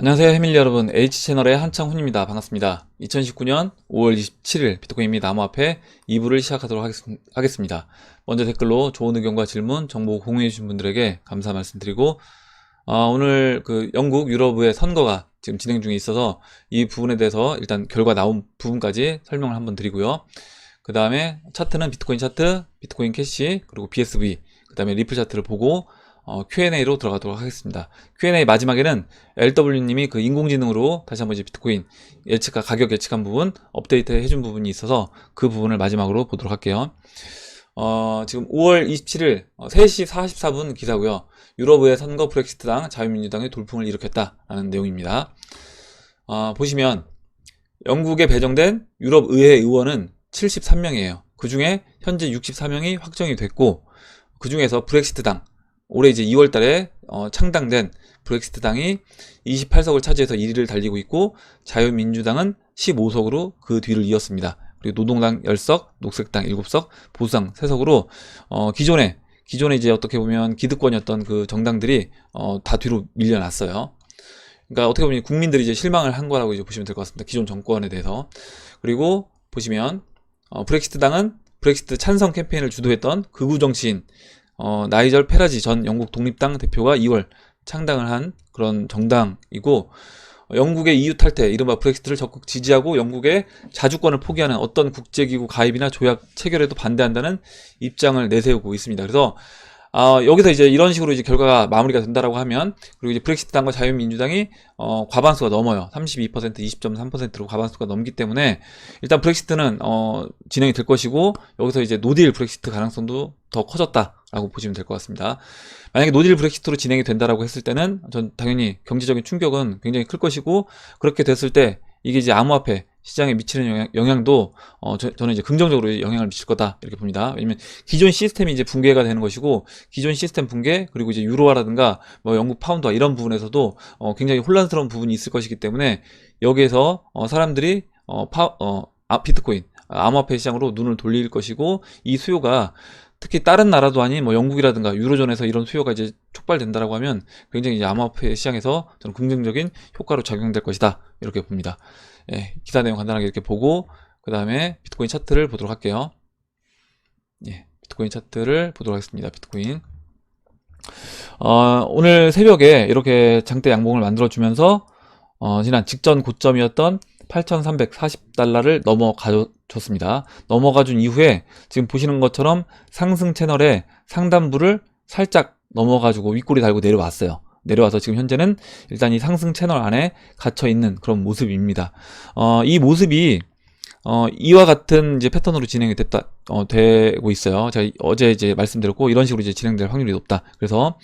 안녕하세요 해밀리 여러분, H채널의 한창훈입니다. 반갑습니다. 2019년 5월 27일 비트코인 및 암호화폐 2부를 시작하도록 하겠습니다. 먼저 댓글로 좋은 의견과 질문, 정보 공유해 주신 분들에게 감사 말씀드리고, 오늘 영국, 유럽의 선거가 지금 진행 중에 있어서 이 부분에 대해서 일단 결과 나온 부분까지 설명을 한번 드리고요. 그 다음에 차트는 비트코인 차트, 비트코인 캐시, 그리고 BSV, 그 다음에 리플 차트를 보고 Q&A로 들어가도록 하겠습니다. Q&A 마지막에는 LW님이 인공지능으로 다시 한번 이제 비트코인 예측과 가격 예측한 부분 업데이트 해준 부분이 있어서 그 부분을 마지막으로 보도록 할게요. 지금 5월 27일 3시 44분 기사고요. 유럽의 선거 브렉시트당 자유민주당의 돌풍을 일으켰다라는 내용입니다. 보시면 영국에 배정된 유럽 의회 의원은 73명이에요. 그 중에 현재 64명이 확정이 됐고, 그 중에서 브렉시트당 올해 이제 2월 달에 창당된 브렉시트당이 28석을 차지해서 1위를 달리고 있고, 자유민주당은 15석으로 그 뒤를 이었습니다. 그리고 노동당 10석, 녹색당 7석, 보수당 3석으로 기존에 이제 어떻게 보면 기득권이었던 그 정당들이 다 뒤로 밀려났어요. 그러니까 어떻게 보면 국민들이 이제 실망을 한 거라고 이제 보시면 될 것 같습니다. 기존 정권에 대해서. 그리고 보시면 브렉시트당은 브렉시트 찬성 캠페인을 주도했던 극우 정치인 나이절 페라지 전 영국 독립당 대표가 2월 창당을 한 그런 정당이고, 영국의 EU 탈퇴, 이른바 브렉시트를 적극 지지하고 영국의 자주권을 포기하는 어떤 국제기구 가입이나 조약 체결에도 반대한다는 입장을 내세우고 있습니다. 그래서 여기서 이제 이런 식으로 이제 결과가 마무리가 된다라고 하면, 그리고 이제 브렉시트당과 자유민주당이 과반수가 넘어요. 32%, 20.3%로 과반수가 넘기 때문에 일단 브렉시트는 진행이 될 것이고, 여기서 이제 노딜 브렉시트 가능성도 더 커졌다라고 보시면 될 것 같습니다. 만약에 노딜 브렉시트로 진행이 된다라고 했을 때는 전 당연히 경제적인 충격은 굉장히 클 것이고, 그렇게 됐을 때 이게 이제 암호화폐 시장에 미치는 영향도 저는 이제 긍정적으로 영향을 미칠 거다 이렇게 봅니다. 왜냐면 기존 시스템이 이제 붕괴가 되는 것이고, 기존 시스템 붕괴, 그리고 이제 유로화라든가 뭐 영국 파운드화 이런 부분에서도 굉장히 혼란스러운 부분이 있을 것이기 때문에, 여기에서 사람들이 비트코인 암호화폐 시장으로 눈을 돌릴 것이고, 이 수요가 특히 다른 나라도 아닌 뭐 영국이라든가 유로존에서 이런 수요가 이제 촉발된다라고 하면 굉장히 이제 암호화폐 시장에서 저는 긍정적인 효과로 작용될 것이다 이렇게 봅니다. 예, 기사 내용 간단하게 이렇게 보고, 그 다음에 비트코인 차트를 보도록 할게요. 예, 비트코인 차트를 보도록 하겠습니다. 비트코인 오늘 새벽에 이렇게 장대 양봉을 만들어 주면서 지난 직전 고점이었던 8,340달러를 넘어가줬습니다. 넘어가준 이후에 지금 보시는 것처럼 상승 채널의 상단부를 살짝 넘어가지고 윗골이 달고 내려왔어요. 내려와서 지금 현재는 일단 이 상승 채널 안에 갇혀 있는 그런 모습입니다. 이 모습이 이와 같은 이제 패턴으로 진행이 되고 있어요. 제가 어제 이제 말씀드렸고, 이런 식으로 이제 진행될 확률이 높다. 그래서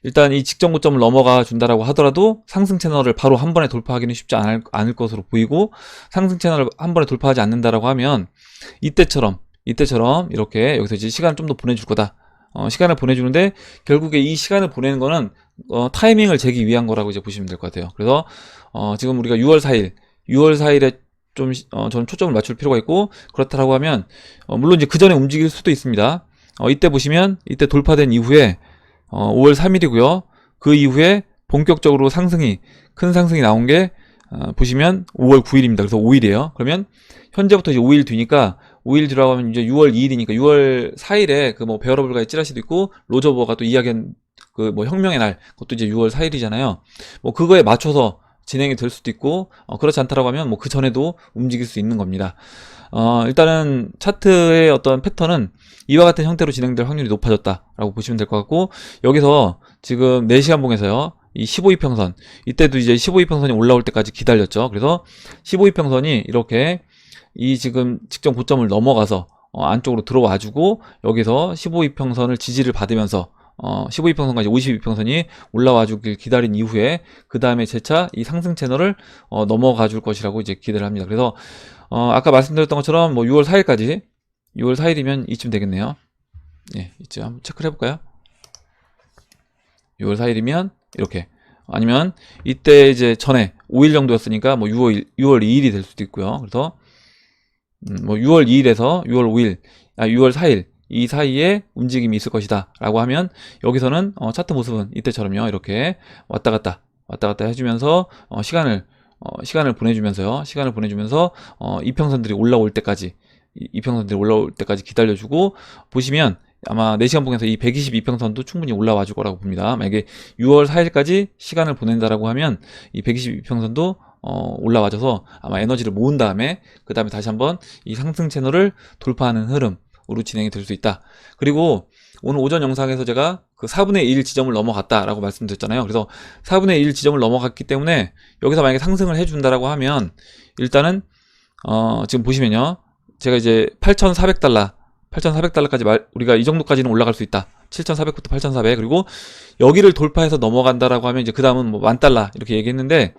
일단 이 직전 고점을 넘어가 준다라고 하더라도 상승 채널을 바로 한 번에 돌파하기는 쉽지 않을 것으로 보이고, 상승 채널을 한 번에 돌파하지 않는다라고 하면 이때처럼 이렇게 여기서 이제 시간을 좀 더 보내줄 거다. 시간을 보내주는데, 결국에 이 시간을 보내는 거는 타이밍을 재기 위한 거라고 이제 보시면 될 것 같아요. 그래서 지금 우리가 6월 4일에 좀 저는 초점을 맞출 필요가 있고, 그렇다라고 하면 물론 이제 그 전에 움직일 수도 있습니다. 이때 보시면 이때 돌파된 이후에 5월 3일이고요. 그 이후에 본격적으로 큰 상승이 나온 게 보시면 5월 9일입니다. 그래서 5일이에요. 그러면 현재부터 이제 5일 뒤니까, 5일 뒤라고 하면 이제 6월 2일이니까 6월 4일에 그 뭐 베어러블가의 찌라시도 있고, 로저버가 또 이야기한 그 뭐 혁명의 날, 그것도 이제 6월 4일이잖아요. 뭐 그거에 맞춰서 진행이 될 수도 있고, 그렇지 않다라고 하면 뭐 그 전에도 움직일 수 있는 겁니다. 일단은 차트의 어떤 패턴은 이와 같은 형태로 진행될 확률이 높아졌다라고 보시면 될 것 같고, 여기서 지금 4시간 봉에서요, 이 15이평선, 이때도 이제 15이평선이 올라올 때까지 기다렸죠. 그래서 15이평선이 이렇게 이 지금 직전 고점을 넘어가서 안쪽으로 들어와주고, 여기서 15이평선을 지지를 받으면서 15이평선까지 52평선이 올라와 주길 기다린 이후에, 그 다음에 재차 이 상승 채널을 넘어가 줄 것이라고 이제 기대를 합니다. 그래서 아까 말씀드렸던 것처럼 뭐 6월 4일이면 이쯤 되겠네요. 예, 이쯤 한번 체크를 해볼까요? 6월 4일이면 이렇게, 아니면 이때 이제 전에 5일 정도였으니까 뭐 6월 2일이 될 수도 있고요. 그래서 뭐 6월 2일에서 6월 4일 이 사이에 움직임이 있을 것이다 라고 하면, 여기서는 차트 모습은 이때처럼요, 이렇게 왔다 갔다 왔다 갔다 해주면서 시간을 보내주면서 이평선들이 올라올 때까지 기다려주고, 보시면 아마 4시간 봉에서 이 122평선도 충분히 올라와 줄 거라고 봅니다. 만약에 6월 4일까지 시간을 보낸다라고 하면 이 122평선도 올라와줘서 아마 에너지를 모은 다음에 그 다음에 다시 한번 이 상승 채널을 돌파하는 흐름으로 진행이 될 수 있다. 그리고 오늘 오전 영상에서 제가 그 4분의 1 지점을 넘어갔다라고 말씀드렸잖아요. 그래서 4분의 1 지점을 넘어갔기 때문에 여기서 만약에 상승을 해준다라고 하면 일단은 지금 보시면요, 제가 이제 8,400달러까지 우리가 이 정도까지는 올라갈 수 있다. 7,400부터 8,400. 그리고 여기를 돌파해서 넘어간다라고 하면 이제 그 다음은 뭐 10,000달러 이렇게 얘기했는데,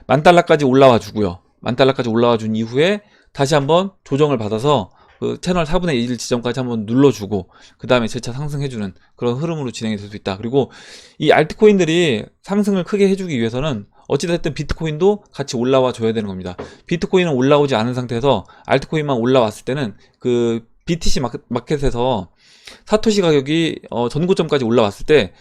10,000달러까지 올라와 주고요. 10,000달러까지 올라와 준 이후에 다시 한번 조정을 받아서 그 채널 4분의 1 지점까지 한번 눌러주고 그 다음에 재차 상승해주는 그런 흐름으로 진행이 될 수 있다. 그리고 이 알트코인들이 상승을 크게 해주기 위해서는 어찌됐든 비트코인도 같이 올라와 줘야 되는 겁니다. 비트코인은 올라오지 않은 상태에서 알트코인만 올라왔을 때는 그 BTC 마켓에서 사토시 가격이 전고점까지 올라왔을 때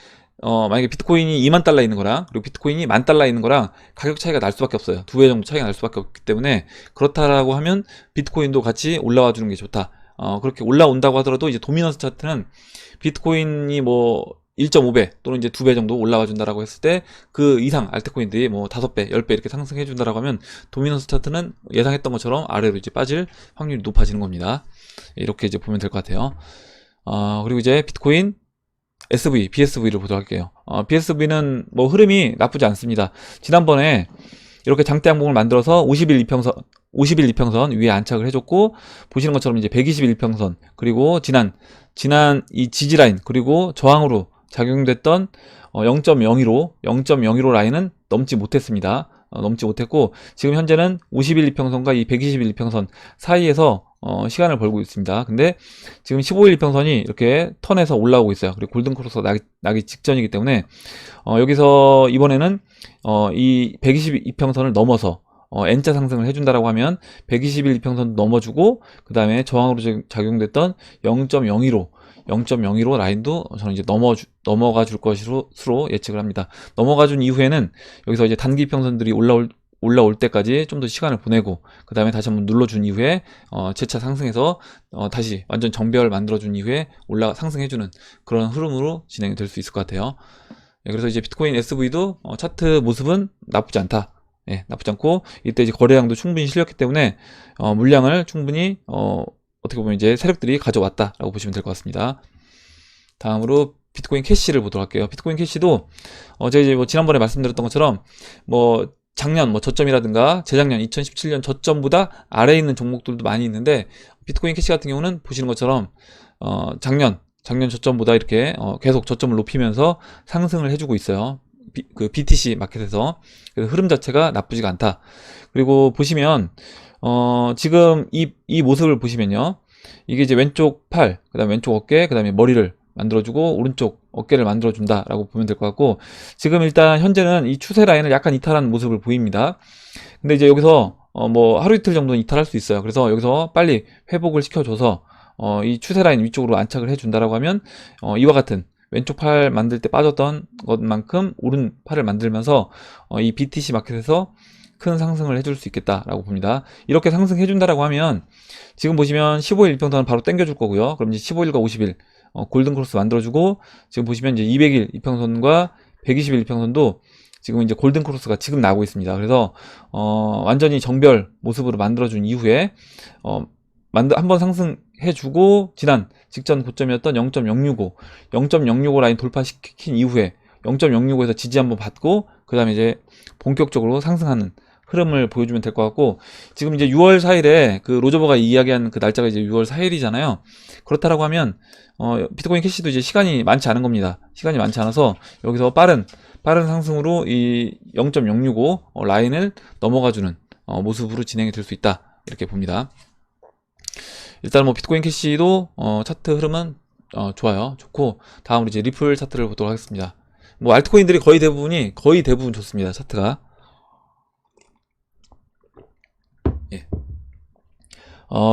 만약에 비트코인이 20,000달러 있는 거랑 그리고 비트코인이 10,000달러 있는 거랑 가격 차이가 날 수밖에 없어요. 2배 정도 차이가 날 수밖에 없기 때문에, 그렇다라고 하면 비트코인도 같이 올라와 주는 게 좋다. 그렇게 올라온다고 하더라도 이제 도미넌스 차트는 비트코인이 뭐 1.5배 또는 이제 2배 정도 올라와 준다라고 했을 때 그 이상 알트코인들이 뭐 5배, 10배 이렇게 상승해 준다라고 하면 도미넌스 차트는 예상했던 것처럼 아래로 이제 빠질 확률이 높아지는 겁니다. 이렇게 이제 보면 될 것 같아요. 그리고 이제 비트코인 BSV를 보도록 할게요. BSV는 뭐 흐름이 나쁘지 않습니다. 지난번에 이렇게 장대 항봉을 만들어서 51 이평선 위에 안착을 해줬고, 보시는 것처럼 이제 121 이평선, 그리고 지난 이 지지라인, 그리고 저항으로 작용됐던 0.01호 라인은 넘지 못했습니다. 넘지 못했고, 지금 현재는 51 이평선과 이 121 이평선 사이에서 시간을 벌고 있습니다. 근데 지금 15일 이평선이 이렇게 턴에서 올라오고 있어요. 그리고 골든크로스가 나기 직전이기 때문에 여기서 이번에는 이 122평선을 넘어서 N자 상승을 해준다라고 하면 121 이평선 넘어주고, 그 다음에 저항으로 작용됐던 0.01호 라인도 저는 이제 넘어가 줄 것으로 예측을 합니다. 넘어가 준 이후에는 여기서 이제 단기 이평선들이 올라올 때까지 좀 더 시간을 보내고, 그 다음에 다시 한번 눌러준 이후에 재차 상승해서 다시 완전 정배열 만들어준 이후에 상승해주는 그런 흐름으로 진행이 될 수 있을 것 같아요. 그래서 이제 비트코인 SV도 차트 모습은 나쁘지 않다. 나쁘지 않고, 이때 이제 거래량도 충분히 실렸기 때문에 물량을 충분히 어떻게 보면 이제 세력들이 가져왔다라고 보시면 될 것 같습니다. 다음으로 비트코인 캐시를 보도록 할게요. 비트코인 캐시도 제가 이제 뭐 지난번에 말씀드렸던 것처럼 뭐 작년 뭐 저점이라든가 재작년 2017년 저점보다 아래에 있는 종목들도 많이 있는데, 비트코인 캐시 같은 경우는 보시는 것처럼 작년 저점보다 이렇게 계속 저점을 높이면서 상승을 해주고 있어요. 그 BTC 마켓에서. 그래서 흐름 자체가 나쁘지가 않다. 그리고 보시면 지금 이 모습을 보시면요, 이게 이제 왼쪽 팔, 그 다음에 왼쪽 어깨, 그 다음에 머리를 만들어주고 오른쪽 어깨를 만들어준다 라고 보면 될 것 같고, 지금 일단 현재는 이 추세 라인을 약간 이탈하는 모습을 보입니다. 근데 이제 여기서 뭐 하루 이틀 정도는 이탈할 수 있어요. 그래서 여기서 빨리 회복을 시켜줘서 이 추세 라인 위쪽으로 안착을 해준다라고 하면 이와 같은 왼쪽 팔 만들 때 빠졌던 것만큼 오른 팔을 만들면서 이 BTC 마켓에서 큰 상승을 해줄 수 있겠다라고 봅니다. 이렇게 상승해준다라고 하면 지금 보시면 15일 이평선은 바로 당겨줄 거고요. 그럼 이제 15일과 50일 골든크로스 만들어주고, 지금 보시면 이제 200일 이평선과 120일 이평선도 지금 이제 골든크로스가 지금 나오고 있습니다. 그래서 완전히 정별 모습으로 만들어준 이후에 한번 상승해주고, 직전 고점이었던 0.065 라인 돌파시킨 이후에 0.065에서 지지 한번 받고, 그 다음에 이제 본격적으로 상승하는 흐름을 보여주면 될 것 같고, 지금 이제 6월 4일에 그 로저버가 이야기한 그 날짜가 이제 6월 4일이잖아요. 그렇다라고 하면 비트코인 캐시도 이제 시간이 많지 않은 겁니다. 시간이 많지 않아서 여기서 빠른 상승으로 이 0.065 라인을 넘어가주는 모습으로 진행이 될 수 있다, 이렇게 봅니다. 일단 뭐 비트코인 캐시도 차트 흐름은 좋고, 다음으로 이제 리플 차트를 보도록 하겠습니다. 뭐 알트코인들이 거의 대부분 좋습니다, 차트가.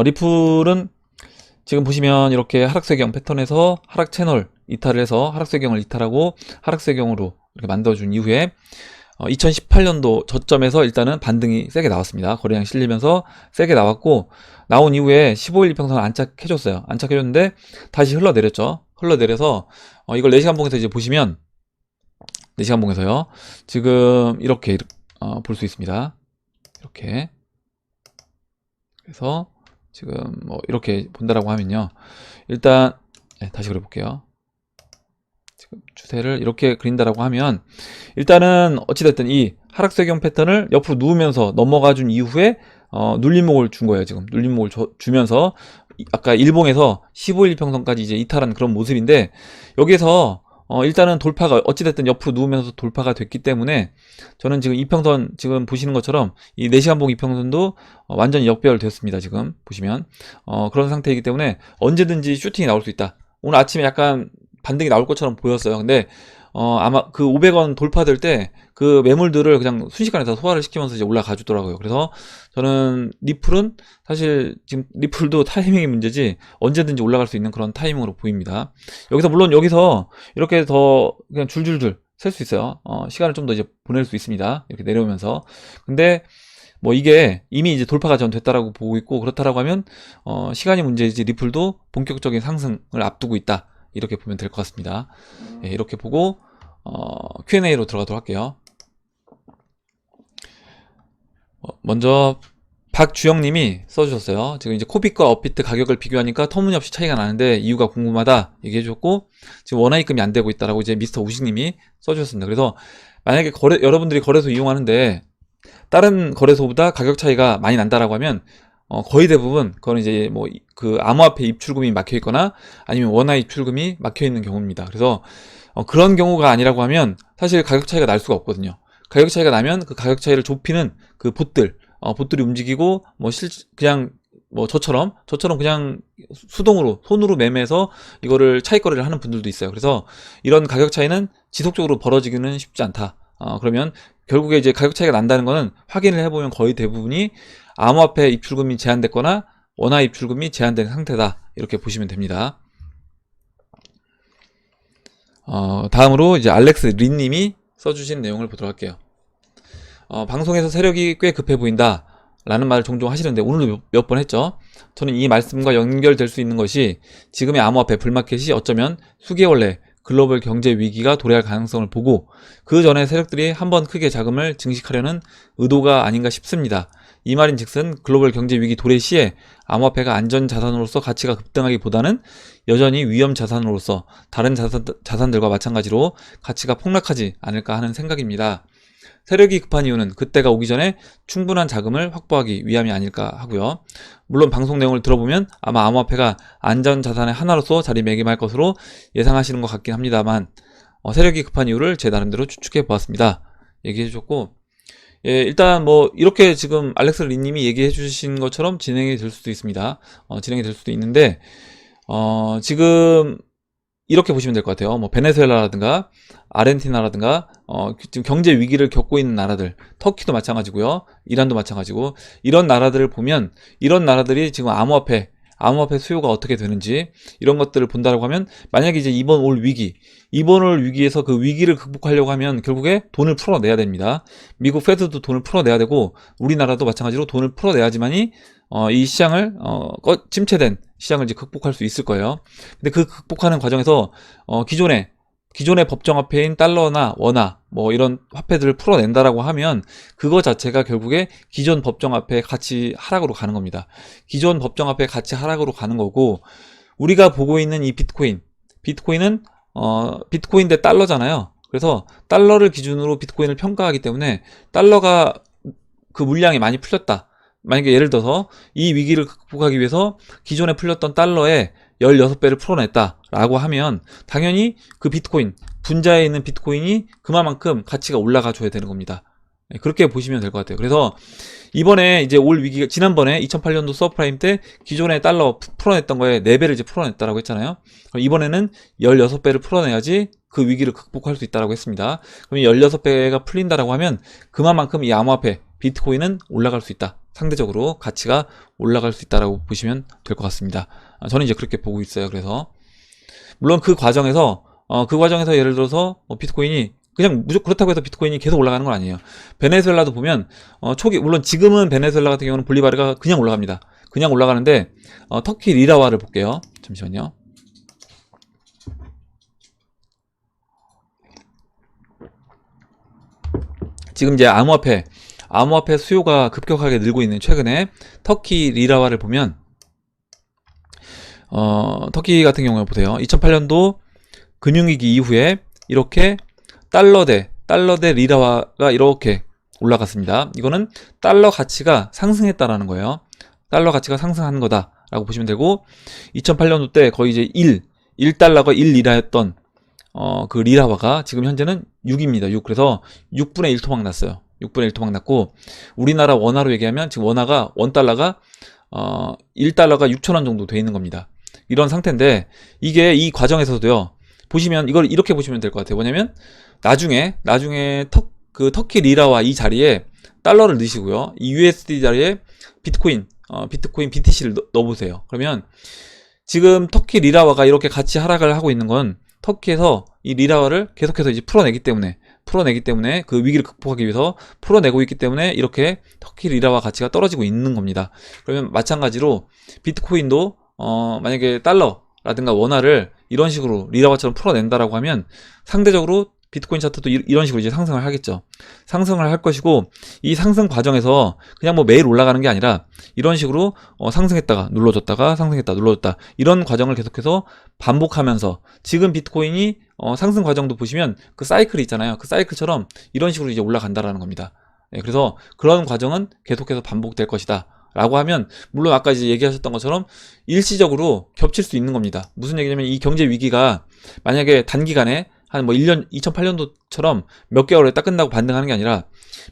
리플은 지금 보시면 이렇게 하락세경 패턴에서 하락 채널 이탈을 해서 하락세경을 이탈하고 하락세경으로 이렇게 만들어준 이후에 2018년도 저점에서 일단은 반등이 세게 나왔습니다. 거래량 실리면서 세게 나왔고, 나온 이후에 15일 이평선을 안착해줬어요. 안착해줬는데 다시 흘러내렸죠. 흘러내려서 이걸 4시간 봉에서 이제 보시면 4시간 봉에서요. 지금 이렇게 볼 수 있습니다. 이렇게. 그래서 지금 뭐 이렇게 본다라고 하면요. 일단 다시 그려볼게요. 지금 추세를 이렇게 그린다라고 하면 일단은 어찌됐든 이 하락세경 패턴을 옆으로 누우면서 넘어가 준 이후에 눌림목을 준 거예요. 지금 눌림목을 주면서 아까 일봉에서 15일 이평선까지 이제 이탈한 그런 모습인데, 여기에서 일단은 돌파가 어찌됐든 옆으로 누우면서 돌파가 됐기 때문에 저는 지금 이평선 지금 보시는 것처럼 이 4시간 봉 이평선도 완전히 역배열됐습니다. 지금 보시면 그런 상태이기 때문에 언제든지 슈팅이 나올 수 있다. 오늘 아침에 약간 반등이 나올 것처럼 보였어요. 근데 아마 그 500원 돌파될 때 그 매물들을 그냥 순식간에 다 소화를 시키면서 이제 올라가 주더라고요. 그래서 저는 리플은 사실 지금 리플도 타이밍이 문제지 언제든지 올라갈 수 있는 그런 타이밍으로 보입니다. 여기서 물론 여기서 이렇게 더 그냥 줄줄줄 셀 수 있어요. 시간을 좀 더 이제 보낼 수 있습니다. 이렇게 내려오면서. 근데 뭐 이게 이미 이제 돌파가 전 됐다라고 보고 있고, 그렇다라고 하면 시간이 문제이지 리플도 본격적인 상승을 앞두고 있다. 이렇게 보면 될 것 같습니다. 예, 이렇게 보고 Q&A로 들어가도록 할게요. 먼저 박주영님이 써주셨어요. 지금 이제 코빅과 업비트 가격을 비교하니까 터무니없이 차이가 나는데 이유가 궁금하다 얘기해줬고, 지금 원화입금이 안 되고 있다라고 이제 미스터 우식님이 써주셨습니다. 그래서 만약에 여러분들이 거래소 이용하는데 다른 거래소보다 가격 차이가 많이 난다라고 하면 거의 대부분 그건 이제 뭐 그 암호화폐 입출금이 막혀 있거나 아니면 원화 입출금이 막혀 있는 경우입니다. 그래서 그런 경우가 아니라고 하면 사실 가격 차이가 날 수가 없거든요. 가격 차이가 나면 그 가격 차이를 좁히는 그 봇들이 움직이고 뭐 그냥 뭐 저처럼 그냥 수동으로 손으로 매매해서 이거를 차익 거래를 하는 분들도 있어요. 그래서 이런 가격 차이는 지속적으로 벌어지기는 쉽지 않다. 그러면 결국에 이제 가격 차이가 난다는 거는 확인을 해보면 거의 대부분이 암호화폐 입출금이 제한됐거나 원화 입출금이 제한된 상태다. 이렇게 보시면 됩니다. 다음으로 이제 알렉스 린님이 써주신 내용을 보도록 할게요. 방송에서 세력이 꽤 급해 보인다 라는 말을 종종 하시는데 오늘도 몇 번 했죠. 저는 이 말씀과 연결될 수 있는 것이 지금의 암호화폐 불마켓이 어쩌면 수개월 내 글로벌 경제 위기가 도래할 가능성을 보고 그 전에 세력들이 한번 크게 자금을 증식하려는 의도가 아닌가 싶습니다. 이 말인즉슨 글로벌 경제 위기 도래 시에 암호화폐가 안전 자산으로서 가치가 급등하기보다는 여전히 위험 자산으로서 다른 자산들과 마찬가지로 가치가 폭락하지 않을까 하는 생각입니다. 세력이 급한 이유는 그때가 오기 전에 충분한 자금을 확보하기 위함이 아닐까 하고요. 물론 방송 내용을 들어보면 아마 암호화폐가 안전자산의 하나로서 자리매김할 것으로 예상하시는 것 같긴 합니다만 세력이 급한 이유를 제 나름대로 추측해 보았습니다. 얘기해 주셨고, 예, 일단 뭐 이렇게 지금 알렉스 린님이 얘기해 주신 것처럼 진행이 될 수도 있습니다. 진행이 될 수도 있는데 지금 이렇게 보시면 될 것 같아요. 뭐 베네수엘라라든가 아르헨티나라든가 지금 경제 위기를 겪고 있는 나라들, 터키도 마찬가지고요, 이란도 마찬가지고, 이런 나라들을 보면 이런 나라들이 지금 암호화폐 수요가 어떻게 되는지 이런 것들을 본다라고 하면, 만약에 이제 이번 올 위기에서 그 위기를 극복하려고 하면 결국에 돈을 풀어내야 됩니다. 미국 페드도 돈을 풀어내야 되고 우리나라도 마찬가지로 돈을 풀어내야지만이 이 시장을 침체된 시장을 이제 극복할 수 있을 거예요. 근데 그 극복하는 과정에서 기존의 법정화폐인 달러나 원화 뭐 이런 화폐들을 풀어낸다라고 하면 그거 자체가 결국에 기존 법정화폐의 가치 하락으로 가는 겁니다. 기존 법정화폐의 가치 하락으로 가는 거고, 우리가 보고 있는 이 비트코인은 비트코인 대 달러잖아요. 그래서 달러를 기준으로 비트코인을 평가하기 때문에 달러가 그 물량이 많이 풀렸다. 만약에 예를 들어서 이 위기를 극복하기 위해서 기존에 풀렸던 달러의 16배를 풀어냈다라고 하면 당연히 그 비트코인, 분자에 있는 비트코인이 그만큼 가치가 올라가 줘야 되는 겁니다. 그렇게 보시면 될 것 같아요. 그래서 이번에 이제 올 위기가, 지난번에 2008년도 서브프라임 때 기존의 달러 풀어냈던 거에 4배를 이제 풀어냈다라고 했잖아요. 그럼 이번에는 16배를 풀어내야지 그 위기를 극복할 수 있다라고 했습니다. 그럼 16배가 풀린다라고 하면 그만큼 이 암호화폐 비트코인은 올라갈 수 있다. 상대적으로 가치가 올라갈 수 있다라고 보시면 될 것 같습니다. 저는 이제 그렇게 보고 있어요. 그래서 물론 그 과정에서 예를 들어서 비트코인이 그냥 무조건 그렇다고 해서 비트코인이 계속 올라가는 건 아니에요. 베네수엘라도 보면 초기 물론 지금은 베네수엘라 같은 경우는 볼리바르가 그냥 올라갑니다. 그냥 올라가는데 터키 리라화를 볼게요. 잠시만요. 지금 이제 암호화폐 수요가 급격하게 늘고 있는 최근에 터키 리라화를 보면 터키 같은 경우에 보세요. 2008년도 금융위기 이후에 이렇게 달러 대 리라화가 이렇게 올라갔습니다. 이거는 달러 가치가 상승했다라는 거예요. 달러 가치가 상승하는 거다라고 보시면 되고 2008년도 때 거의 이제 1달러가 1리라였던 그 리라화가 지금 현재는 6입니다. 6. 그래서 6분의 1 토막 났어요. 6분의 1 토막 났고 우리나라 원화로 얘기하면 지금 원달러가 1달러가 6,000원 정도 돼 있는 겁니다. 이런 상태인데 이게 이 과정에서도요. 보시면 이걸 이렇게 보시면 될 것 같아요. 뭐냐면 나중에 터키 리라와 이 자리에 달러를 넣으시고요. 이 USD 자리에 비트코인 BTC를 넣어보세요. 그러면 지금 터키 리라화가 이렇게 같이 하락을 하고 있는 건 터키에서 이 리라화를 계속해서 이제 풀어내기 때문에 그 위기를 극복하기 위해서 풀어내고 있기 때문에 이렇게 터키 리라화 가치가 떨어지고 있는 겁니다. 그러면 마찬가지로 비트코인도 만약에 달러라든가 원화를 이런 식으로 리라화처럼 풀어낸다라고 하면 상대적으로 비트코인 차트도 이런 식으로 이제 상승을 하겠죠. 상승을 할 것이고 이 상승 과정에서 그냥 뭐 매일 올라가는 게 아니라 이런 식으로 상승했다가 눌러줬다가 상승했다 눌러줬다 이런 과정을 계속해서 반복하면서 지금 비트코인이 상승 과정도 보시면 그 사이클이 있잖아요. 그 사이클처럼 이런 식으로 이제 올라간다라는 겁니다. 네, 그래서 그런 과정은 계속해서 반복될 것이다. 라고 하면 물론 아까 이제 얘기하셨던 것처럼 일시적으로 겹칠 수 있는 겁니다. 무슨 얘기냐면 이 경제 위기가 만약에 단기간에 한 뭐 1년 2008년도처럼 몇 개월에 딱 끝나고 반등하는 게 아니라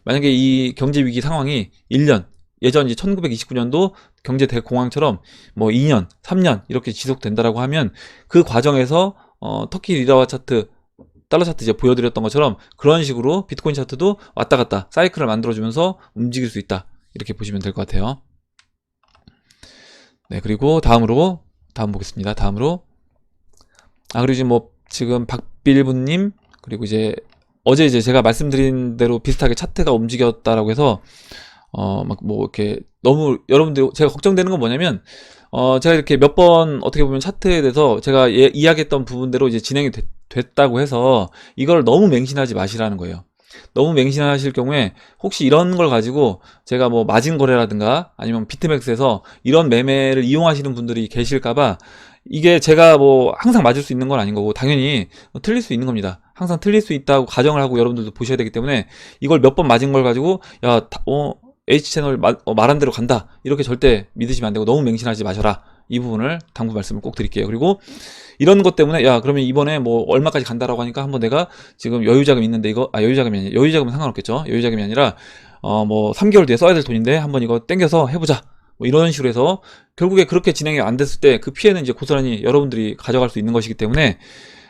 만약에 이 경제 위기 상황이 1년 예전 이제 1929년도 경제 대공황처럼 뭐 2년, 3년 이렇게 지속된다라고 하면 그 과정에서 터키 리라화 차트 달러 차트 이제 보여드렸던 것처럼 그런 식으로 비트코인 차트도 왔다 갔다 사이클을 만들어주면서 움직일 수 있다. 이렇게 보시면 될 것 같아요. 네, 그리고 다음 보겠습니다. 다음으로 그리고 지금 박빌부님 그리고 이제 어제 이제 제가 말씀드린 대로 비슷하게 차트가 움직였다라고 해서 막 뭐 이렇게 너무 여러분들 제가 걱정되는 건 뭐냐면 제가 이렇게 몇 번 어떻게 보면 차트에 대해서 제가 이야기했던 부분대로 이제 진행이 됐다고 해서 이걸 너무 맹신하지 마시라는 거예요. 너무 맹신하실 경우에 혹시 이런 걸 가지고 제가 뭐 마진 거래라든가 아니면 비트맥스에서 이런 매매를 이용하시는 분들이 계실까봐 이게 제가 뭐 항상 맞을 수 있는 건 아닌 거고 당연히 틀릴 수 있는 겁니다. 항상 틀릴 수 있다고 가정을 하고 여러분들도 보셔야 되기 때문에 이걸 몇 번 맞은 걸 가지고 H채널 말한 대로 간다 이렇게 절대 믿으시면 안 되고 너무 맹신하지 마셔라. 이 부분을 당부 말씀을 꼭 드릴게요. 그리고 이런 것 때문에 그러면 이번에 뭐 얼마까지 간다라고 하니까 한번 내가 지금 여유자금 있는데 여유자금은 상관없겠죠. 여유자금이 아니라 뭐 3개월 뒤에 써야 될 돈인데 한번 이거 땡겨서 해보자. 뭐 이런 식으로 해서 결국에 그렇게 진행이 안 됐을 때 그 피해는 이제 고스란히 여러분들이 가져갈 수 있는 것이기 때문에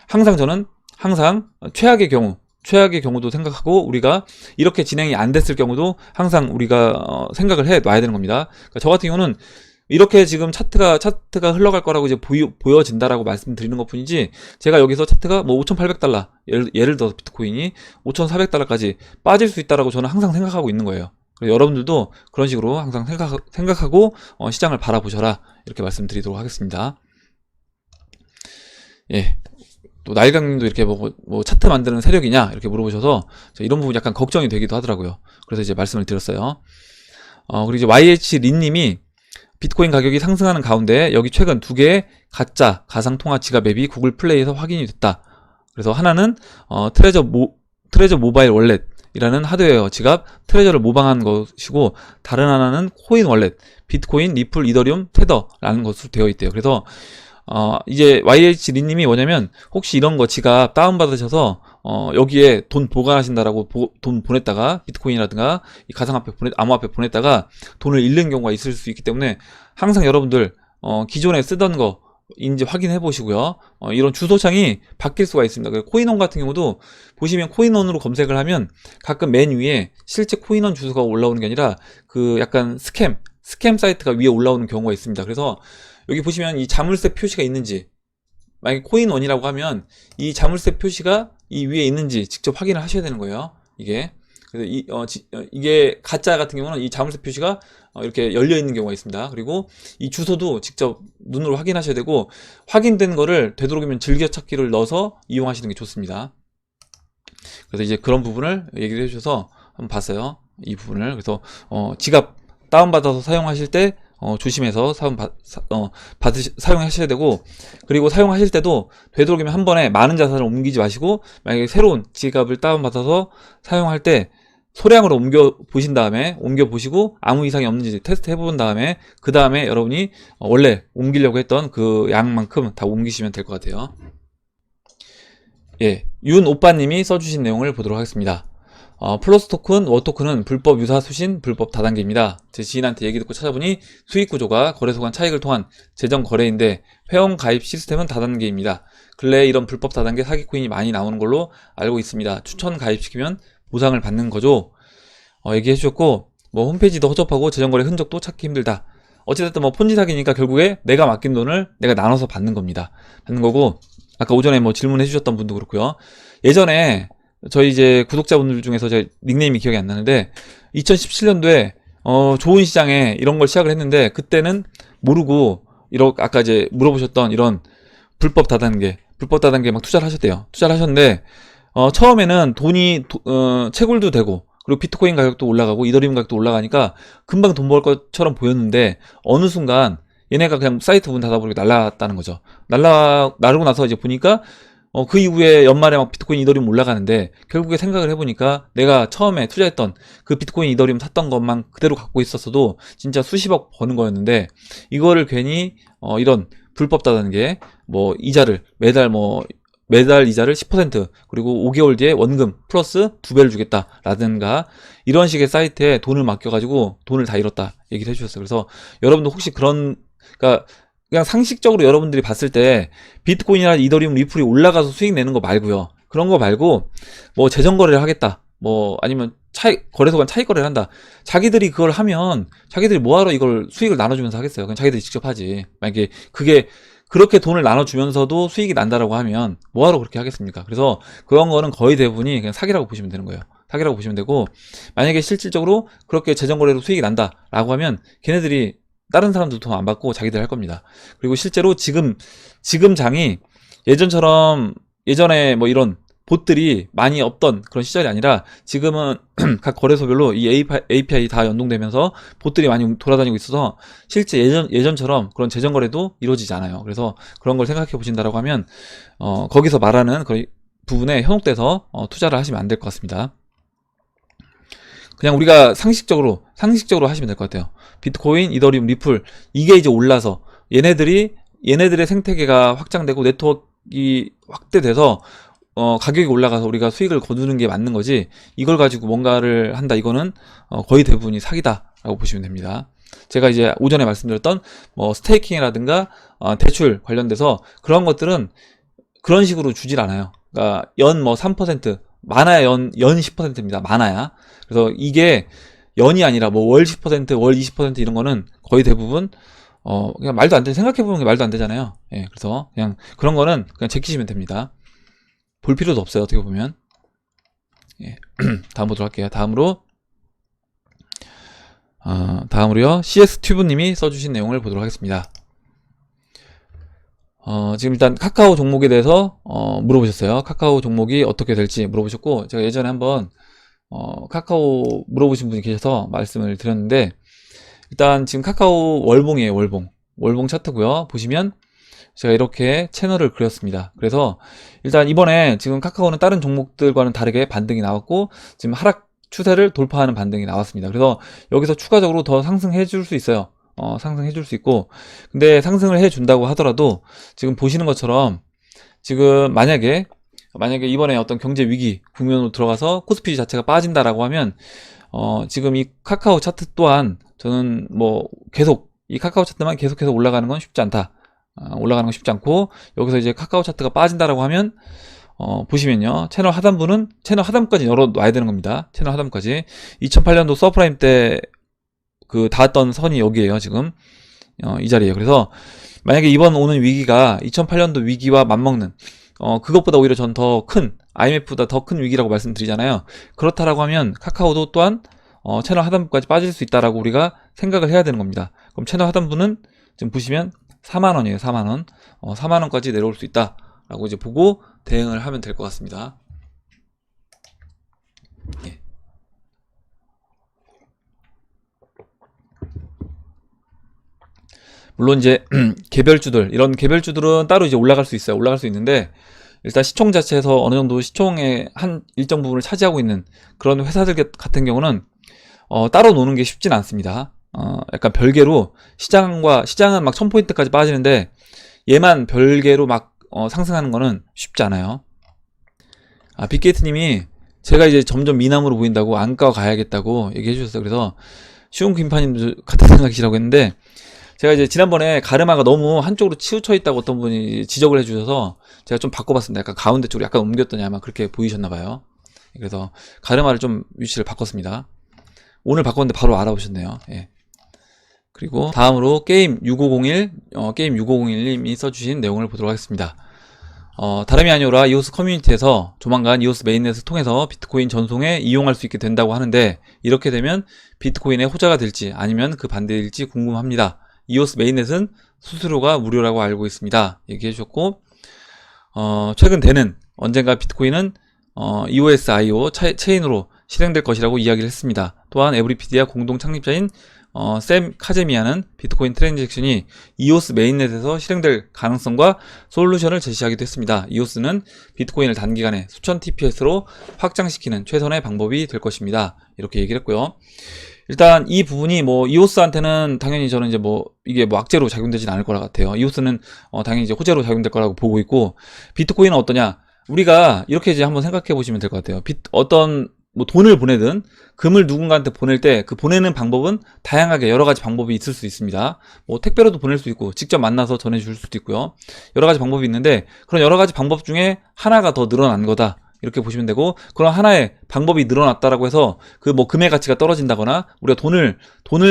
저는 항상 최악의 경우도 생각하고 우리가 이렇게 진행이 안 됐을 경우도 항상 우리가 생각을 해 놔야 되는 겁니다. 그러니까 저 같은 경우는 이렇게 지금 차트가 흘러갈 거라고 이제 보여진다라고 말씀드리는 것 뿐이지 제가 여기서 차트가 뭐 5,800달러 예를 들어서 비트코인이 5,400달러까지 빠질 수 있다라고 저는 항상 생각하고 있는 거예요. 그래서 여러분들도 그런 식으로 항상 생각하고 시장을 바라보셔라 이렇게 말씀드리도록 하겠습니다. 예. 또 나일강님도 이렇게 뭐 차트 만드는 세력이냐 이렇게 물어보셔서 이런 부분 약간 걱정이 되기도 하더라고요. 그래서 이제 말씀을 드렸어요. 그리고 이제 YH린님이 비트코인 가격이 상승하는 가운데 여기 최근 2개의 가짜 가상통화 지갑 앱이 구글 플레이에서 확인이 됐다. 그래서 하나는 트레저 모바일 월렛이라는 하드웨어 지갑 트레저를 모방한 것이고 다른 하나는 코인 월렛 비트코인, 리플, 이더리움, 테더라는 것으로 되어 있대요. 그래서 이제 YH린님이 뭐냐면 혹시 이런 거 지갑 다운받으셔서 여기에 돈 보관하신다라고 돈 보냈다가 비트코인이라든가 이 가상화폐 암호화폐 보냈다가 돈을 잃는 경우가 있을 수 있기 때문에 항상 여러분들 기존에 쓰던 거 인지 확인해 보시고요. 이런 주소창이 바뀔 수가 있습니다. 코인원 같은 경우도 보시면 코인원으로 검색을 하면 가끔 맨 위에 실제 코인원 주소가 올라오는 게 아니라 그 약간 스캠 사이트가 위에 올라오는 경우가 있습니다. 그래서 여기 보시면 이 자물쇠 표시가 있는지 만약에 코인원이라고 하면 이 자물쇠 표시가 이 위에 있는지 직접 확인을 하셔야 되는 거예요. 이게. 그래서 이게 가짜 같은 경우는 이 자물쇠 표시가 이렇게 열려 있는 경우가 있습니다. 그리고 이 주소도 직접 눈으로 확인하셔야 되고, 확인된 거를 되도록이면 즐겨찾기를 넣어서 이용하시는 게 좋습니다. 그래서 이제 그런 부분을 얘기를 해주셔서 한번 봤어요. 이 부분을. 그래서 지갑 다운받아서 사용하실 때 조심해서 사용하셔야 되고, 그리고 사용하실 때도 되도록이면 한 번에 많은 자산을 옮기지 마시고, 만약에 새로운 지갑을 다운받아서 사용할 때 소량으로 옮겨 보시고 아무 이상이 없는지 테스트 해본 다음에, 그 다음에 여러분이 원래 옮기려고 했던 그 양만큼 다 옮기시면 될 것 같아요. 예, 윤오빠님이 써주신 내용을 보도록 하겠습니다. 플러스 토큰, 워토큰은 불법 유사 수신, 불법 다단계입니다. 제 지인한테 얘기 듣고 찾아보니 수익 구조가 거래소 간 차익을 통한 재정 거래인데 회원 가입 시스템은 다단계입니다. 근래에 이런 불법 다단계 사기코인이 많이 나오는 걸로 알고 있습니다. 추천 가입시키면 보상을 받는 거죠. 얘기해 주셨고, 뭐 홈페이지도 허접하고 재정 거래 흔적도 찾기 힘들다. 어찌됐든 뭐 폰지 사기니까 결국에 내가 맡긴 돈을 내가 나눠서 받는 겁니다. 받는 거고, 아까 오전에 뭐 질문해 주셨던 분도 그렇고요. 예전에 저희 이제 구독자분들 중에서 제 닉네임이 기억이 안 나는데 2017년도에 좋은 시장에 이런 걸 시작을 했는데, 그때는 모르고 이렇게 아까 이제 물어보셨던 이런 불법 다단계 막 투자를 하셨대요. 투자를 하셨는데 처음에는 돈이 채굴도 되고, 그리고 비트코인 가격도 올라가고 이더리움 가격도 올라가니까 금방 돈 벌 것처럼 보였는데, 어느 순간 얘네가 그냥 사이트 문 닫아버리고 날라갔다는 거죠. 나르고 나서 이제 보니까 그 이후에 연말에 막 비트코인 이더리움 올라가는데, 결국에 생각을 해보니까 내가 처음에 투자했던 그 비트코인 이더리움 샀던 것만 그대로 갖고 있었어도 진짜 수십억 버는 거였는데, 이거를 괜히 이런 불법 다단계 뭐 이자를 매달 이자를 10% 그리고 5개월 뒤에 원금 플러스 2배를 주겠다라든가 이런 식의 사이트에 돈을 맡겨가지고 돈을 다 잃었다 얘기를 해주셨어요. 그래서 여러분도 혹시 그러니까 그냥 상식적으로 여러분들이 봤을 때 비트코인이나 이더리움, 리플이 올라가서 수익 내는 거 말고요. 그런 거 말고 뭐 재정 거래를 하겠다. 뭐 아니면 거래소 간 차익 거래를 한다. 자기들이 그걸 하면 자기들이 뭐하러 이걸 수익을 나눠주면서 하겠어요. 그냥 자기들이 직접 하지. 만약에 그게 그렇게 돈을 나눠주면서도 수익이 난다라고 하면 뭐하러 그렇게 하겠습니까? 그래서 그런 거는 거의 대부분이 그냥 사기라고 보시면 되는 거예요. 사기라고 보시면 되고, 만약에 실질적으로 그렇게 재정 거래로 수익이 난다라고 하면 걔네들이 다른 사람들 돈 안 받고 자기들 할 겁니다. 그리고 실제로 지금 장이 예전에 뭐 이런 봇들이 많이 없던 그런 시절이 아니라, 지금은 각 거래소별로 이 API 다 연동되면서 봇들이 많이 돌아다니고 있어서 실제 예전처럼 그런 재정 거래도 이루어지지 않아요. 그래서 그런 걸 생각해 보신다라고 하면 거기서 말하는 그 부분에 현혹돼서 투자를 하시면 안 될 것 같습니다. 그냥 우리가 상식적으로 하시면 될 것 같아요. 비트코인, 이더리움, 리플 이게 이제 올라서 얘네들의 생태계가 확장되고 네트워크가 확대돼서 가격이 올라가서 우리가 수익을 거두는 게 맞는 거지, 이걸 가지고 뭔가를 한다, 이거는 거의 대부분이 사기다라고 보시면 됩니다. 제가 이제 오전에 말씀드렸던 뭐 스테이킹이라든가 대출 관련돼서 그런 것들은 그런 식으로 주질 않아요. 그러니까 연 뭐 3%, 많아야 연 10%입니다. 많아야. 그래서 이게 연이 아니라 뭐 월 10%, 월 20% 이런 거는 거의 대부분 그냥 말도 안 돼. 생각해보면 말도 안 되잖아요. 예, 그래서 그냥 그런 거는 그냥 제끼시면 됩니다. 볼 필요도 없어요, 어떻게 보면. 예. 다음 보도록 할게요. 다음으로요, CS튜브님이 써주신 내용을 보도록 하겠습니다. 지금 일단 카카오 종목에 대해서 물어보셨어요. 카카오 종목이 어떻게 될지 물어보셨고, 제가 예전에 한번 카카오 물어보신 분이 계셔서 말씀을 드렸는데, 일단 지금 카카오 월봉이에요. 월봉 차트고요. 보시면 제가 이렇게 채널을 그렸습니다. 그래서 일단 이번에 지금 카카오는 다른 종목들과는 다르게 반등이 나왔고, 지금 하락 추세를 돌파하는 반등이 나왔습니다. 그래서 여기서 추가적으로 더 상승해 줄 수 있어요. 상승해 줄 수 있고, 근데 상승을 해 준다고 하더라도 지금 보시는 것처럼 지금 만약에 이번에 어떤 경제 위기 국면으로 들어가서 코스피 자체가 빠진다라고 하면 지금 이 카카오 차트 또한 저는 뭐 계속 이 카카오 차트만 계속해서 올라가는 건 쉽지 않다. 올라가는 건 쉽지 않고, 여기서 이제 카카오 차트가 빠진다라고 하면 보시면요, 채널 하단까지 열어놔야 되는 겁니다. 채널 하단까지 2008년도 서프라임 때 그 닿았던 선이 여기에요. 지금 이 자리에요. 그래서 만약에 이번 오는 위기가 2008년도 위기와 맞먹는 그것보다 오히려 전 더 큰, IMF보다 더 큰 위기라고 말씀드리잖아요. 그렇다라고 하면 카카오도 또한 채널 하단부까지 빠질 수 있다라고 우리가 생각을 해야 되는 겁니다. 그럼 채널 하단부는 지금 보시면 4만원이에요. 4만원. 4만원까지 내려올 수 있다라고 이제 보고 대응을 하면 될 것 같습니다. 예. 물론 이제 개별주들, 이런 개별주들은 따로 이제 올라갈 수 있어요. 올라갈 수 있는데 일단 시총 자체에서 어느 정도 시총의 한 일정 부분을 차지하고 있는 그런 회사들 같은 경우는 따로 노는 게 쉽진 않습니다. 약간 별개로 시장은 막 1000포인트까지 빠지는데 얘만 별개로 막 상승하는 거는 쉽지 않아요. 빅게이트님이 제가 이제 점점 미남으로 보인다고 안과 가야겠다고 얘기해 주셨어요. 그래서 쉬운 김파님도 같은 생각이시라고 했는데 제가 이제 지난번에 가르마가 너무 한쪽으로 치우쳐 있다고 어떤 분이 지적을 해주셔서 제가 좀 바꿔봤습니다. 약간 가운데 쪽으로 약간 옮겼더니 아마 그렇게 보이셨나봐요. 그래서 가르마를 좀 위치를 바꿨습니다. 오늘 바꿨는데 바로 알아보셨네요. 예. 그리고 다음으로 게임 6501, 게임 6501님이 써주신 내용을 보도록 하겠습니다. 다름이 아니오라 이오스 커뮤니티에서 조만간 이오스 메인넷을 통해서 비트코인 전송에 이용할 수 있게 된다고 하는데 이렇게 되면 비트코인의 호재가 될지 아니면 그 반대일지 궁금합니다. 이오스 메인넷은 수수료가 무료라고 알고 있습니다. 얘기해 주셨고 최근 되는 언젠가 비트코인은 EOS.IO 체인으로 실행될 것이라고 이야기를 했습니다. 또한 에브리피디아 공동 창립자인 샘 카제미아는 비트코인 트랜잭션이 이오스 메인넷에서 실행될 가능성과 솔루션을 제시하기도 했습니다. 이오스는 비트코인을 단기간에 수천 TPS로 확장시키는 최선의 방법이 될 것입니다. 이렇게 얘기를 했고요. 일단 이 부분이 뭐 이오스한테는 당연히 저는 이제 뭐 이게 뭐 악재로 작용되진 않을 거라 같아요. 이오스는 당연히 이제 호재로 작용될 거라고 보고 있고 비트코인은 어떠냐? 우리가 이렇게 이제 한번 생각해 보시면 될 것 같아요. 어떤 뭐 돈을 보내든 금을 누군가한테 보낼 때 그 보내는 방법은 다양하게 여러 가지 방법이 있을 수 있습니다. 뭐 택배로도 보낼 수 있고 직접 만나서 전해줄 수도 있고요. 여러 가지 방법이 있는데 그런 여러 가지 방법 중에 하나가 더 늘어난 거다. 이렇게 보시면 되고 그런 하나의 방법이 늘어났다라고 해서 그 뭐 금의 가치가 떨어진다거나 우리가 돈을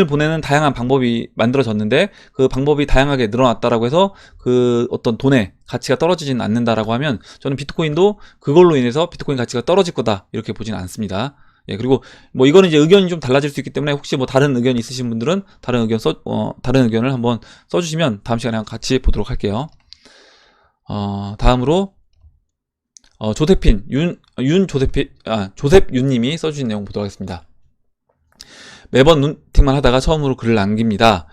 보내는 다양한 방법이 만들어졌는데 그 방법이 다양하게 늘어났다라고 해서 그 어떤 돈의 가치가 떨어지진 않는다라고 하면 저는 비트코인도 그걸로 인해서 비트코인 가치가 떨어질 거다 이렇게 보지는 않습니다. 예, 그리고 뭐 이거는 이제 의견이 좀 달라질 수 있기 때문에 혹시 뭐 다른 의견 있으신 분들은 다른 의견을 한번 써주시면 다음 시간에 같이 보도록 할게요. 다음으로 조셉 윤님이 써주신 내용 보도록 하겠습니다. 매번 눈팅만 하다가 처음으로 글을 남깁니다.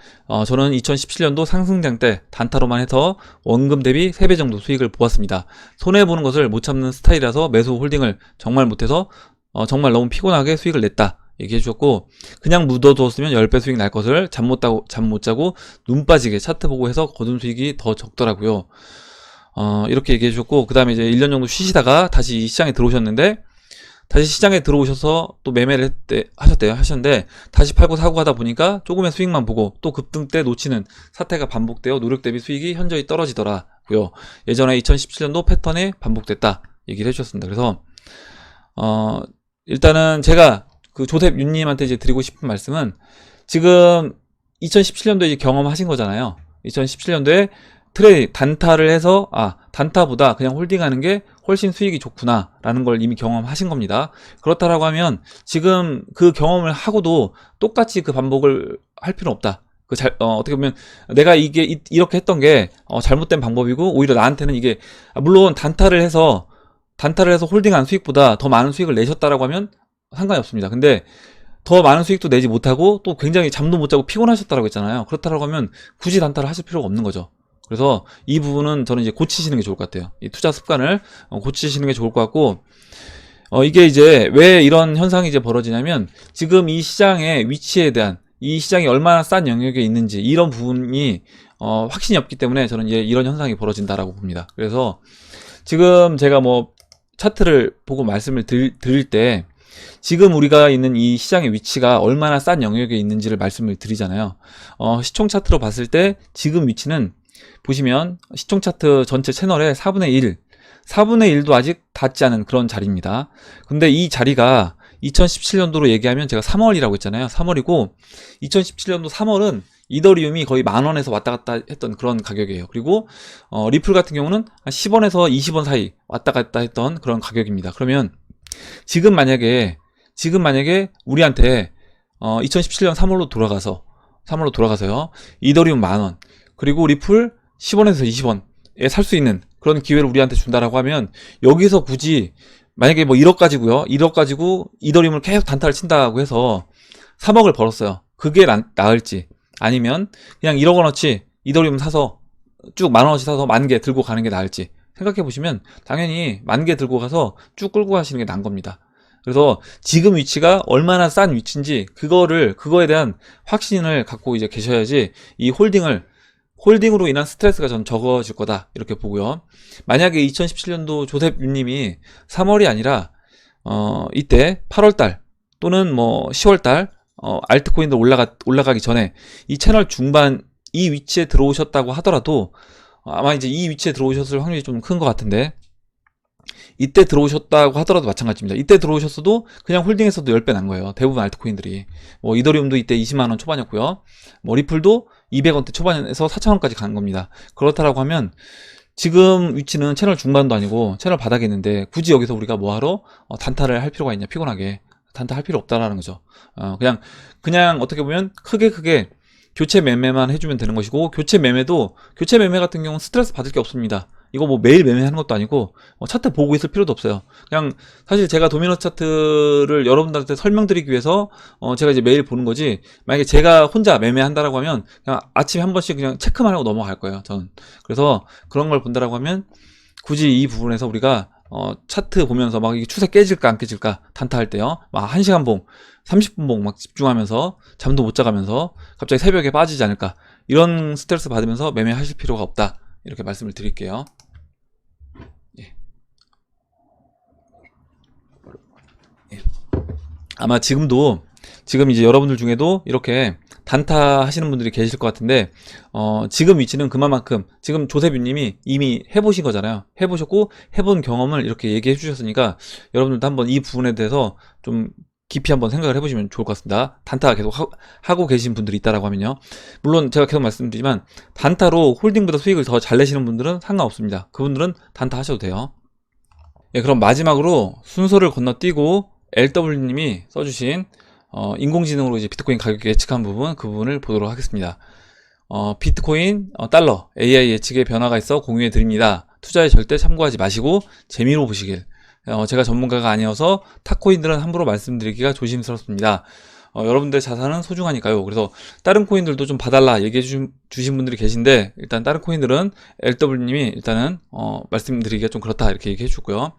저는 2017년도 상승장 때 단타로만 해서 원금 대비 3배 정도 수익을 보았습니다. 손해보는 것을 못 참는 스타일이라서 매수 홀딩을 정말 못해서 정말 너무 피곤하게 수익을 냈다. 얘기해 주셨고 그냥 묻어두었으면 10배 수익 날 것을 잠 못 자고 눈 빠지게 차트 보고 해서 거둔 수익이 더 적더라고요. 이렇게 얘기해 주셨고 그 다음에 이제 1년 정도 쉬시다가 다시 이 시장에 들어오셨는데 다시 시장에 들어오셔서 또 매매를 하셨는데 다시 팔고 사고 하다 보니까 조금의 수익만 보고 또 급등 때 놓치는 사태가 반복되어 노력 대비 수익이 현저히 떨어지더라고요. 예전에 2017년도 패턴에 반복됐다 얘기를 해주셨습니다. 그래서 일단은 제가 그 조셉 윤님한테 이제 드리고 싶은 말씀은 지금 2017년도에 이제 경험하신 거잖아요. 2017년도에 단타를 해서 단타보다 그냥 홀딩하는 게 훨씬 수익이 좋구나 라는 걸 이미 경험하신 겁니다. 그렇다라고 하면 지금 그 경험을 하고도 똑같이 그 반복을 할 필요는 없다. 어떻게 보면 내가 이렇게 했던 게 잘못된 방법이고 오히려 나한테는 이게 물론 단타를 해서 홀딩한 수익보다 더 많은 수익을 내셨다라고 하면 상관이 없습니다. 근데 더 많은 수익도 내지 못하고 또 굉장히 잠도 못 자고 피곤하셨다라고 했잖아요. 그렇다라고 하면 굳이 단타를 하실 필요가 없는 거죠. 그래서 이 부분은 저는 이제 고치시는 게 좋을 것 같아요. 이 투자 습관을 고치시는 게 좋을 것 같고 이게 이제 왜 이런 현상이 이제 벌어지냐면 지금 이 시장의 위치에 대한 이 시장이 얼마나 싼 영역에 있는지 이런 부분이 확신이 없기 때문에 저는 이제 이런 현상이 벌어진다라고 봅니다. 그래서 지금 제가 뭐 차트를 보고 말씀을 드릴 때 지금 우리가 있는 이 시장의 위치가 얼마나 싼 영역에 있는지를 말씀을 드리잖아요. 시총 차트로 봤을 때 지금 위치는 보시면 시총 차트 전체 채널의 4분의 1도 아직 닿지 않은 그런 자리입니다. 근데 이 자리가 2017년도로 얘기하면 제가 3월이라고 했잖아요. 3월이고 2017년도 3월은 이더리움이 거의 10,000원에서 왔다 갔다 했던 그런 가격이에요. 그리고 리플 같은 경우는 한 10원에서 20원 사이 왔다 갔다 했던 그런 가격입니다. 그러면 지금 만약에 우리한테 2017년 3월로 돌아가서요. 이더리움 10,000원, 그리고 리플 10원에서 20원에 살 수 있는 그런 기회를 우리한테 준다라고 하면, 여기서 굳이 만약에 뭐 1억 가지고요. 1억 가지고 이더리움을 계속 단타를 친다고 해서 3억을 벌었어요. 그게 나을지, 아니면 그냥 1억 원어치 이더리움 사서 쭉 10,000원어치 사서 10,000개 들고 가는 게 나을지 생각해 보시면, 당연히 10,000개 들고 가서 쭉 끌고 가시는 게 나은 겁니다. 그래서 지금 위치가 얼마나 싼 위치인지 그거에 대한 확신을 갖고 이제 계셔야지, 이 홀딩으로 인한 스트레스가 전 적어질 거다, 이렇게 보고요. 만약에 2017년도 조셉 윤님이 3월이 아니라 이때 8월달 또는 뭐 10월달 알트코인들 올라가기 전에 이 채널 중반 이 위치에 들어오셨다고 하더라도, 아마 이제 이 위치에 들어오셨을 확률이 좀 큰 것 같은데, 이때 들어오셨다고 하더라도 마찬가지입니다. 이때 들어오셨어도 그냥 홀딩했어도 10배 난 거예요. 대부분 알트코인들이. 뭐 이더리움도 이때 200,000원 초반이었고요. 뭐 리플도 200원대 초반에서 4,000원까지 간 겁니다. 그렇다라고 하면 지금 위치는 채널 중반도 아니고 채널 바닥에 있는데, 굳이 여기서 우리가 뭐하러 단타를 할 필요가 있냐, 피곤하게. 단타 할 필요 없다라는 거죠. 그냥 어떻게 보면 크게 교체 매매만 해주면 되는 것이고, 교체 매매 같은 경우는 스트레스 받을 게 없습니다. 이거 뭐 매일 매매하는 것도 아니고 차트 보고 있을 필요도 없어요. 그냥 사실 제가 도미노 차트를 여러분들한테 설명드리기 위해서 제가 이제 매일 보는 거지, 만약에 제가 혼자 매매한다라고 하면 그냥 아침에 한 번씩 그냥 체크만 하고 넘어갈 거예요, 저는. 그래서 그런 걸 본다라고 하면 굳이 이 부분에서 우리가 차트 보면서 막 이게 추세 깨질까 안 깨질까 단타할 때요, 막 1시간 봉 30분 봉 막 집중하면서 잠도 못 자가면서 갑자기 새벽에 빠지지 않을까, 이런 스트레스 받으면서 매매하실 필요가 없다, 이렇게 말씀을 드릴게요. 예. 예. 아마 지금 이제 여러분들 중에도 이렇게 단타 하시는 분들이 계실 것 같은데, 지금 위치는 그만큼 지금 조세뷰님이 이미 해보신 거잖아요. 해보셨고 해본 경험을 이렇게 얘기해 주셨으니까, 여러분들도 한번 이 부분에 대해서 좀 깊이 한번 생각을 해보시면 좋을 것 같습니다. 단타 계속 하고 계신 분들이 있다라고 하면요. 물론 제가 계속 말씀드리지만, 단타로 홀딩보다 수익을 더 잘 내시는 분들은 상관없습니다. 그분들은 단타 하셔도 돼요. 예, 그럼 마지막으로 순서를 건너뛰고 LW님이 써주신 인공지능으로 이제 비트코인 가격 예측한 부분, 그 부분을 보도록 하겠습니다. 비트코인 달러 AI 예측에 변화가 있어 공유해 드립니다. 투자에 절대 참고하지 마시고 재미로 보시길. 제가 전문가가 아니어서 탁코인들은 함부로 말씀드리기가 조심스럽습니다. 여러분들 자산은 소중하니까요. 그래서 다른 코인들도 좀 봐달라 얘기해 주신 분들이 계신데, 일단 다른 코인들은 LW님이 일단은 말씀드리기가 좀 그렇다, 이렇게 얘기해 주고요.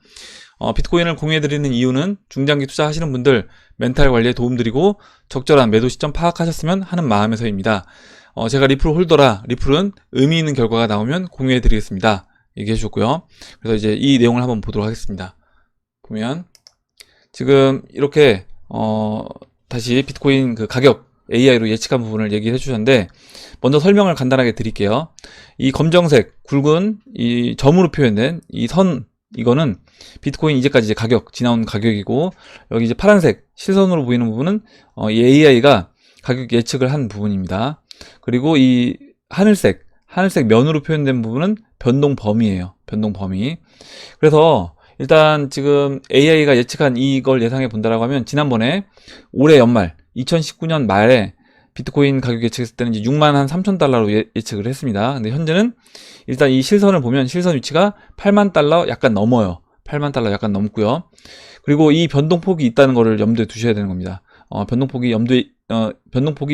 비트코인을 공유해 드리는 이유는 중장기 투자하시는 분들 멘탈 관리에 도움드리고 적절한 매도 시점 파악하셨으면 하는 마음에서입니다. 제가 리플 홀더라, 리플은 의미 있는 결과가 나오면 공유해 드리겠습니다, 얘기해 주셨고요. 그래서 이제 이 내용을 한번 보도록 하겠습니다. 보면 지금 이렇게 다시 비트코인 그 가격 AI로 예측한 부분을 얘기해 주셨는데, 먼저 설명을 간단하게 드릴게요. 이 검정색 굵은 이 점으로 표현된 이 선, 이거는 비트코인 이제까지 이제 가격, 지나온 가격이고, 여기 이제 파란색 실선으로 보이는 부분은 이 AI가 가격 예측을 한 부분입니다. 그리고 이 하늘색 면으로 표현된 부분은 변동 범위예요. 변동 범위. 그래서 일단 지금 AI가 예측한 이걸 예상해 본다라고 하면, 지난번에 올해 연말 2019년 말에 비트코인 가격 예측했을 때는 이제 63,000달러로 예측을 했습니다. 근데 현재는 일단 이 실선을 보면 실선 위치가 80,000 달러 약간 넘어요. 80,000 달러 약간 넘고요. 그리고 이 변동폭이 있다는 거를 염두에 두셔야 되는 겁니다. 변동폭이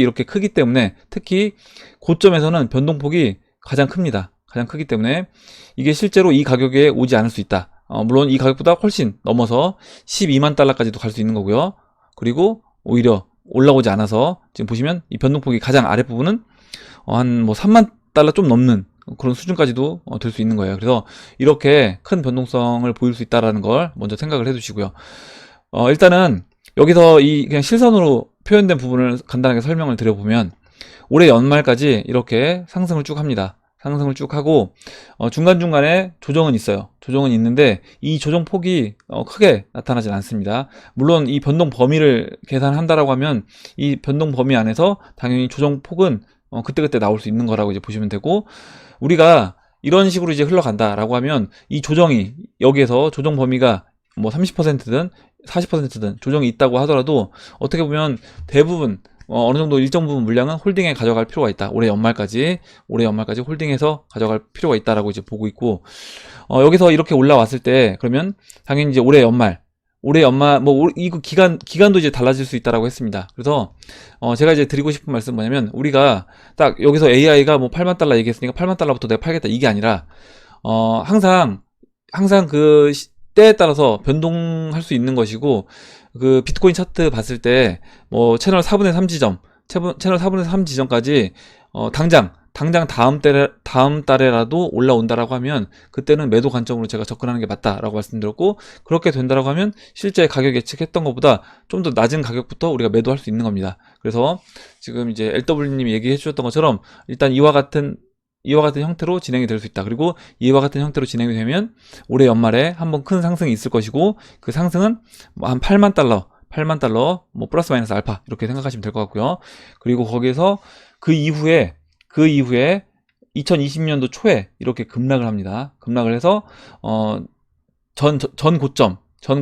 이렇게 크기 때문에, 특히 고점에서는 변동폭이 가장 큽니다. 가장 크기 때문에 이게 실제로 이 가격에 오지 않을 수 있다. 물론 이 가격보다 훨씬 넘어서 120,000 달러까지도 갈 수 있는 거고요. 그리고 오히려 올라오지 않아서 지금 보시면 이 변동폭이 가장 아랫부분은 한 뭐 30,000 달러 좀 넘는 그런 수준까지도 될 수 있는 거예요. 그래서 이렇게 큰 변동성을 보일 수 있다는 걸 먼저 생각을 해 두시고요. 일단은 여기서 이 그냥 실선으로 표현된 부분을 간단하게 설명을 드려보면, 올해 연말까지 이렇게 상승을 쭉 합니다. 상승을 쭉 하고 중간중간에 조정은 있어요. 조정은 있는데 이 조정폭이 크게 나타나진 않습니다. 물론 이 변동 범위를 계산한다라고 하면 이 변동 범위 안에서 당연히 조정폭은 그때그때 나올 수 있는 거라고 이제 보시면 되고, 우리가 이런 식으로 이제 흘러간다라고 하면 이 조정이 여기에서 조정 범위가 뭐 30%든 40%든 조정이 있다고 하더라도 어떻게 보면 대부분 어느 정도 일정 부분 물량은 홀딩에 가져갈 필요가 있다. 올해 연말까지 홀딩해서 가져갈 필요가 있다라고 이제 보고 있고, 여기서 이렇게 올라왔을 때 그러면 당연히 이제 올해 연말 뭐 이거 기간도 이제 달라질 수 있다라고 했습니다. 그래서 제가 이제 드리고 싶은 말씀 뭐냐면, 우리가 딱 여기서 AI가 뭐 8만 달러 얘기했으니까 8만 달러부터 내가 팔겠다 이게 아니라 항상 그 때에 따라서 변동할 수 있는 것이고, 그 비트코인 차트 봤을 때 뭐 채널 4분의 3 지점, 채널 4분의 3 지점까지 당장 다음 달에라도 올라온다라고 하면 그때는 매도 관점으로 제가 접근하는 게 맞다라고 말씀드렸고, 그렇게 된다라고 하면 실제 가격 예측했던 것보다 좀 더 낮은 가격부터 우리가 매도할 수 있는 겁니다. 그래서 지금 이제 LW님이 얘기해 주셨던 것처럼 일단 이와 같은 형태로 진행이 될 수 있다. 그리고 이와 같은 형태로 진행이 되면 올해 연말에 한번 큰 상승이 있을 것이고, 그 상승은 한 8만 달러, 뭐 플러스 마이너스 알파 이렇게 생각하시면 될 것 같고요. 그리고 거기에서 그 이후에 2020년도 초에 이렇게 급락을 합니다. 급락을 해서 전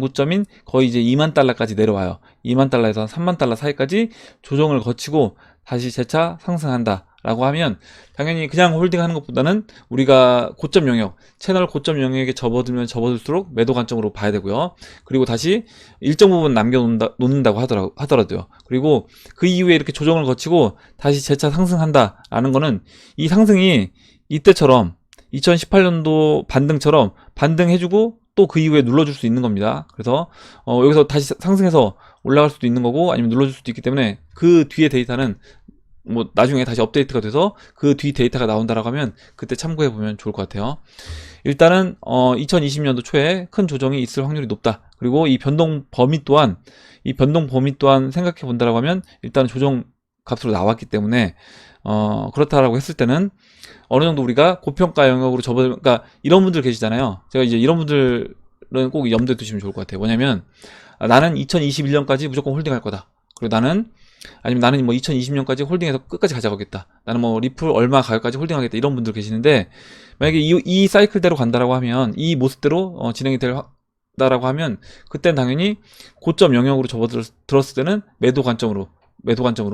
고점인 거의 이제 2만 달러까지 내려와요. 2만 달러에서 3만 달러 사이까지 조정을 거치고 다시 재차 상승한다 라고 하면, 당연히 그냥 홀딩하는 것보다는 우리가 고점 영역, 채널 고점 영역에 접어들면 접어들수록 매도 관점으로 봐야 되고요. 그리고 다시 일정 부분 놓는다고 하더라도요. 그리고 그 이후에 이렇게 조정을 거치고 다시 재차 상승한다 라는 거는, 이 상승이 이때처럼 2018년도 반등처럼 반등해주고 또 그 이후에 눌러줄 수 있는 겁니다. 그래서 여기서 다시 상승해서 올라갈 수도 있는 거고, 아니면 눌러줄 수도 있기 때문에 그 뒤에 데이터는 뭐 나중에 다시 업데이트가 돼서 그 뒤 데이터가 나온다라고 하면 그때 참고해 보면 좋을 것 같아요. 일단은 2020년도 초에 큰 조정이 있을 확률이 높다. 그리고 이 변동 범위 또한 생각해 본다라고 하면, 일단 조정 값으로 나왔기 때문에 그렇다라고 했을 때는 어느 정도 우리가 고평가 영역으로 그러니까 이런 분들 계시잖아요. 제가 이제 이런 분들은 꼭 염두에 두시면 좋을 것 같아요. 뭐냐면, 나는 2021년까지 무조건 홀딩할 거다. 그리고 나는 뭐 2020년까지 홀딩해서 끝까지 가져가겠다. 나는 뭐 리플 얼마 가격까지 홀딩하겠다. 이런 분들 계시는데, 만약에 이 사이클대로 간다라고 하면, 이 모습대로 진행이 된다라고 하면, 그땐 당연히 고점 영역으로 접어들었을 때는 매도 관점으로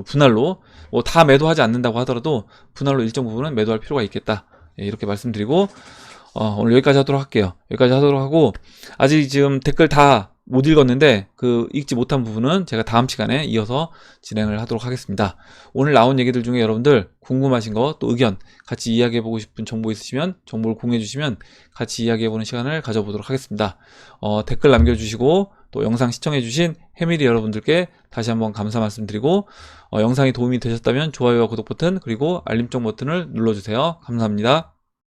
분할로, 뭐 다 매도하지 않는다고 하더라도 분할로 일정 부분은 매도할 필요가 있겠다. 예, 이렇게 말씀드리고 오늘 여기까지 하도록 할게요. 여기까지 하도록 하고, 아직 지금 댓글 다 못 읽었는데 그 읽지 못한 부분은 제가 다음 시간에 이어서 진행을 하도록 하겠습니다. 오늘 나온 얘기들 중에 여러분들 궁금하신 거, 또 의견, 같이 이야기해보고 싶은 정보 있으시면 정보를 공유해 주시면 같이 이야기해보는 시간을 가져보도록 하겠습니다. 댓글 남겨주시고 또 영상 시청해주신 해밀이 여러분들께 다시 한번 감사 말씀드리고, 영상이 도움이 되셨다면 좋아요와 구독 버튼, 그리고 알림종 버튼을 눌러주세요. 감사합니다.